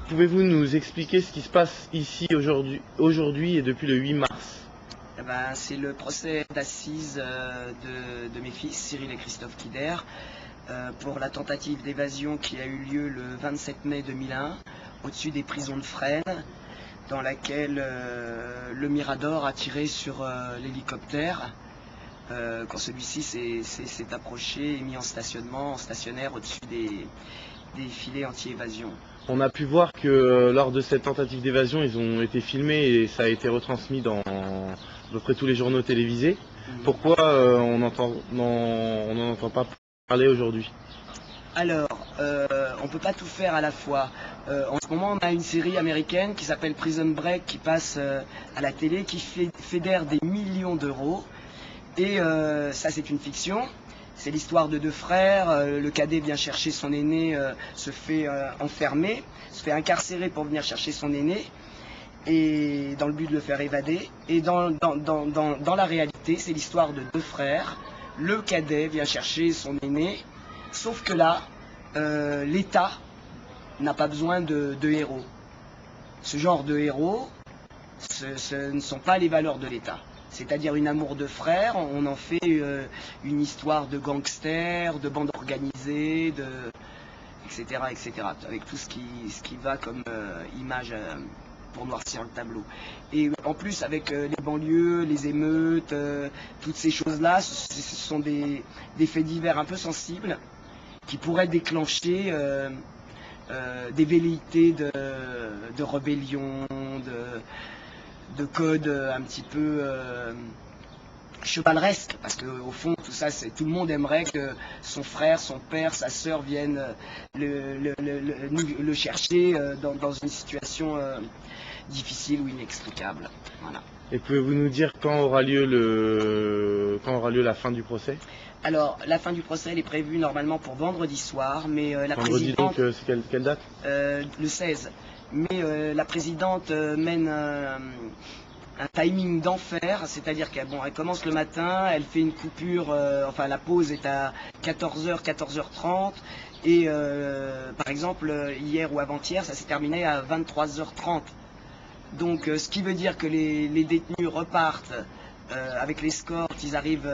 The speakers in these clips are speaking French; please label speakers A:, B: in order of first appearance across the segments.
A: Pouvez-vous nous expliquer ce qui se passe ici aujourd'hui et depuis le 8 mars?
B: Eh ben, c'est le procès d'assises de mes fils, Cyril et Christophe Kider, pour la tentative d'évasion qui a eu lieu le 27 mai 2001 au-dessus des prisons de Fresnes, dans laquelle le Mirador a tiré sur l'hélicoptère quand celui-ci s'est approché et mis en stationnaire au-dessus des filets anti-évasion.
A: On a pu voir que lors de cette tentative d'évasion, ils ont été filmés et ça a été retransmis dans à peu près tous les journaux télévisés. Pourquoi on n'en entend pas parler aujourd'hui?
B: Alors, on ne peut pas tout faire à la fois. En ce moment, on a une série américaine qui s'appelle Prison Break qui passe à la télé, qui fédère des millions d'euros. Et ça, c'est une fiction. C'est l'histoire de deux frères. Le cadet vient chercher son aîné, se fait enfermer, se fait incarcérer pour venir chercher son aîné, et dans le but de le faire évader. Et dans la réalité, c'est l'histoire de deux frères. Le cadet vient chercher son aîné, sauf que là, l'État n'a pas besoin de héros. Ce genre de héros, ce ne sont pas les valeurs de l'État. C'est-à-dire une amour de frères, on en fait une histoire de gangsters, de bandes organisées, etc., etc. Avec tout ce qui va comme image pour noircir le tableau. Et en plus, avec les banlieues, les émeutes, toutes ces choses-là, ce sont des faits divers un peu sensibles qui pourraient déclencher des velléités de rébellion, de code un petit peu chevaleresque, parce qu'au fond tout ça, tout le monde aimerait que son frère, son père, sa sœur viennent le chercher dans une situation difficile ou inextricable. Voilà.
A: Et pouvez-vous nous dire quand aura lieu la fin du procès?
B: Alors, la fin du procès, elle est prévue normalement pour vendredi soir, mais la présidente...
A: Donc, c'est quelle date?
B: Le 16. Mais la présidente mène un timing d'enfer, c'est-à-dire qu'elle commence le matin, elle fait une coupure, enfin la pause est à 14h, 14h30, et par exemple, hier ou avant-hier, ça s'est terminé à 23h30. Donc, ce qui veut dire que les détenus repartent avec l'escorte, ils arrivent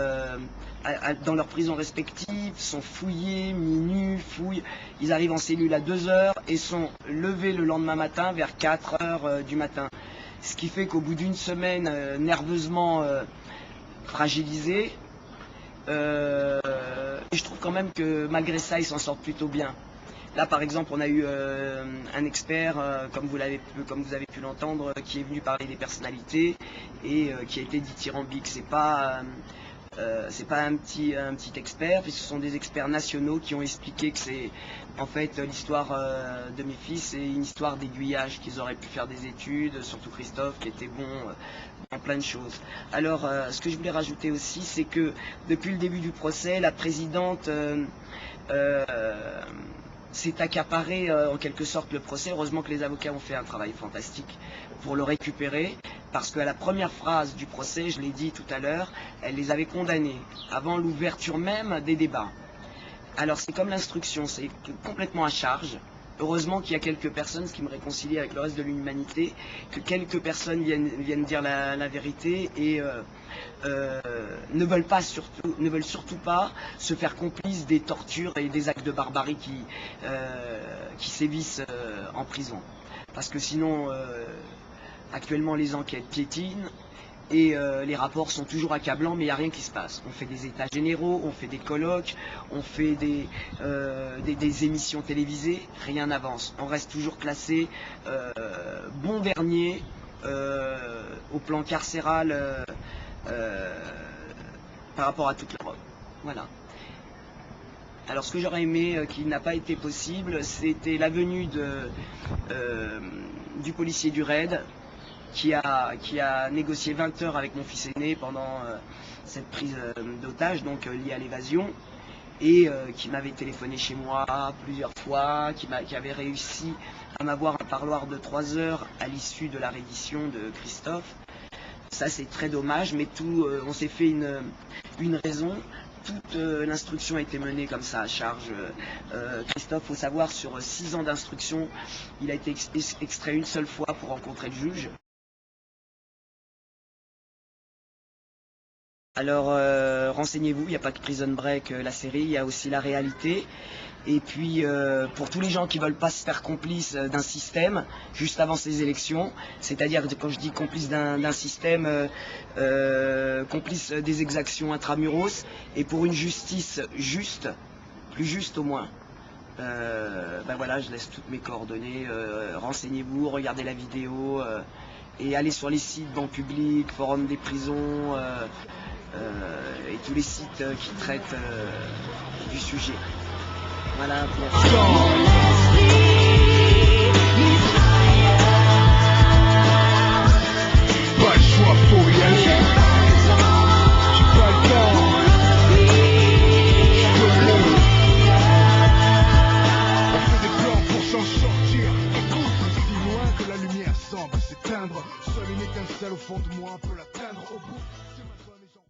B: dans leurs prisons respectives, sont fouillés, minus, fouillent, ils arrivent en cellule à 2h et sont levés le lendemain matin vers 4h du matin. Ce qui fait qu'au bout d'une semaine nerveusement fragilisée, je trouve quand même que malgré ça, ils s'en sortent plutôt bien. Là, par exemple, on a eu un expert, comme vous avez pu l'entendre, qui est venu parler des personnalités et qui a été dithyrambique. C'est pas un petit expert, puis ce sont des experts nationaux qui ont expliqué que c'est en fait l'histoire de mes fils, c'est une histoire d'aiguillage, qu'ils auraient pu faire des études, surtout Christophe qui était bon dans plein de choses. Alors, ce que je voulais rajouter aussi, c'est que depuis le début du procès, la présidente s'est accaparé en quelque sorte le procès. Heureusement que les avocats ont fait un travail fantastique pour le récupérer, parce qu'à la première phrase du procès, je l'ai dit tout à l'heure, elle les avait condamnés avant l'ouverture même des débats. Alors c'est comme l'instruction, c'est complètement à charge. Heureusement qu'il y a quelques personnes, ce qui me réconcilie avec le reste de l'humanité, que quelques personnes viennent dire la vérité et ne veulent surtout pas se faire complices des tortures et des actes de barbarie qui sévissent en prison. Parce que sinon, actuellement les enquêtes piétinent et les rapports sont toujours accablants, mais il n'y a rien qui se passe. On fait des états généraux, on fait des colloques, on fait des émissions télévisées, rien n'avance. On reste toujours classé bon dernier au plan carcéral par rapport à toute l'Europe. Voilà. Alors ce que j'aurais aimé qui n'a pas été possible, c'était la venue du policier du RAID, qui a négocié 20 heures avec mon fils aîné pendant cette prise d'otage, donc liée à l'évasion, et qui m'avait téléphoné chez moi plusieurs fois, qui avait réussi à m'avoir un parloir de 3 heures à l'issue de la reddition de Christophe. Ça c'est très dommage, mais on s'est fait une raison toute l'instruction a été menée comme ça à charge. Christophe, faut savoir, sur 6 ans d'instruction, il a été extrait une seule fois pour rencontrer le juge. Alors renseignez-vous, il n'y a pas que Prison Break, la série, il y a aussi la réalité. Et puis pour tous les gens qui veulent pas se faire complices d'un système juste avant ces élections, c'est-à-dire quand je dis complice d'un système, complice des exactions intramuros, et pour une justice juste, plus juste au moins. Ben voilà, je laisse toutes mes coordonnées, renseignez-vous, regardez la vidéo, et allez sur les sites Banque Publique, Forum des prisons, et tous les sites qui traitent du sujet. Voilà, merci.
C: Pas le choix, faut y aller. J'ai pas le temps. On fait des plans pour s'en sortir. Écoute, si loin que la lumière semble s'éteindre, seule une étincelle au fond de moi peut l'atteindre au bout.